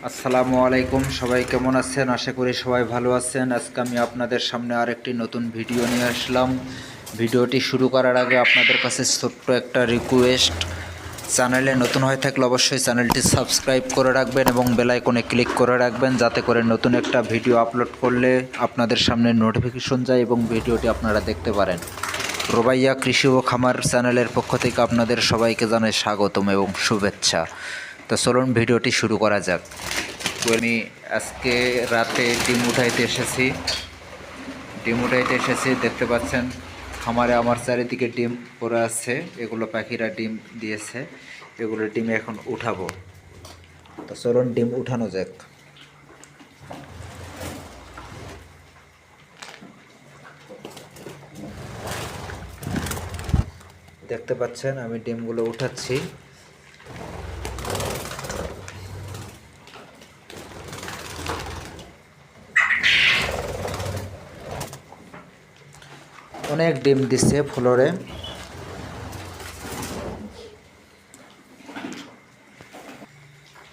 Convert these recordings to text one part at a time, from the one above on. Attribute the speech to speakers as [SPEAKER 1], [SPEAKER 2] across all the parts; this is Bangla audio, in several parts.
[SPEAKER 1] আসসালামু আলাইকুম। সবাই কেমন আছেন? আশা করি সবাই ভালো আছেন। আজকে আমি আপনাদের সামনে আরেকটি নতুন ভিডিও নিয়ে আসলাম। ভিডিওটি শুরু করার আগে আপনাদের কাছে ছোট্ট একটা রিকোয়েস্ট, চ্যানেলে নতুন হয়ে থাকলে অবশ্যই চ্যানেলটি সাবস্ক্রাইব করে রাখবেন এবং বেল আইকনে ক্লিক করে রাখবেন, যাতে করে নতুন একটা ভিডিও আপলোড করলে আপনাদের সামনে নোটিফিকেশন যায় এবং ভিডিওটি আপনারা দেখতে পারেন। রোবাইয়া কৃষি ও খামার চ্যানেলের পক্ষ থেকে আপনাদের সবাইকে জানাই স্বাগতম এবং শুভেচ্ছা। তো চলুন ভিডিওটি শুরু করা যাক। আমি আজকে রাতে ডিম উঠাইতে এসেছি। দেখতে পাচ্ছেন খামারে আমার চারিদিকে ডিম পড়ে আছে। এগুলো পাখিরা ডিম দিয়েছে, এগুলো ডিম এখন উঠাবো। তো চলুন ডিম উঠানো যাক। দেখতে পাচ্ছেন আমি ডিমগুলো উঠাচ্ছি। অনেক ডিম দিচ্ছে ফ্লোরে।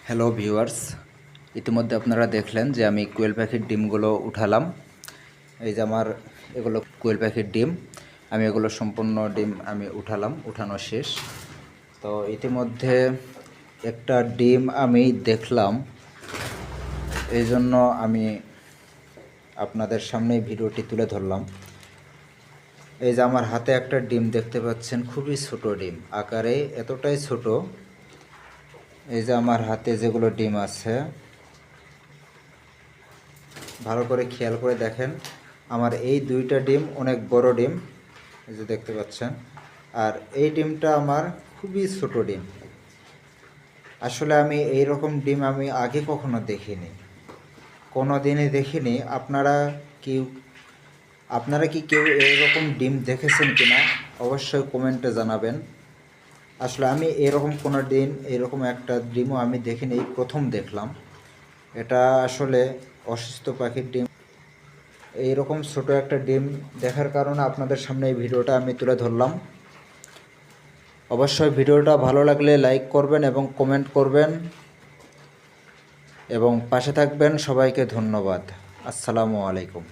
[SPEAKER 1] হ্যালো ভিউয়ার্স, ইতিমধ্যে আপনারা দেখলেন যে আমি কোয়েল পাখির ডিমগুলো উঠালাম। এই যে আমার এগুলো কোয়েল পাখির ডিম, আমি এগুলো সম্পূর্ণ ডিম আমি উঠানো শেষ। তো ইতিমধ্যে একটা ডিম আমি দেখলাম, এই জন্য আমি আপনাদের সামনে ভিডিওটি তুলে ধরলাম। এই যে আমার হাতে একটা ডিম দেখতে পাচ্ছেন, খুবই ছোট ডিম, আকারে এতটাই ছোট। এই যে আমার হাতে যেগুলো ডিম আছে, ভালো করে খেয়াল করে দেখেন, আমার এই দুইটা ডিম অনেক বড় ডিম, এই যে দেখতে পাচ্ছেন। আর এই ডিমটা আমার খুবই ছোট ডিম। আসলে আমি এই রকম ডিম আমি আগে কখনো দেখিনি, কোনো দিনই দেখিনি। আপনারা কি কেউ এরকম ডিম দেখেছেন কিনা অবশ্যই কমেন্টে জানাবেন। আসলে আমি এরকম কোনো দিন এরকম একটা ডিমও আমি দেখিনি, এই প্রথম দেখলাম। এটা আসলে অসুস্থ পাখির ডিম। এইরকম ছোট একটা ডিম দেখার কারণে আপনাদের সামনে এই ভিডিওটা আমি তুলে ধরলাম। অবশ্যই ভিডিওটা ভালো লাগলে লাইক করবেন এবং কমেন্ট করবেন এবং পাশে থাকবেন। সবাইকে ধন্যবাদ। আসসালামু আলাইকুম।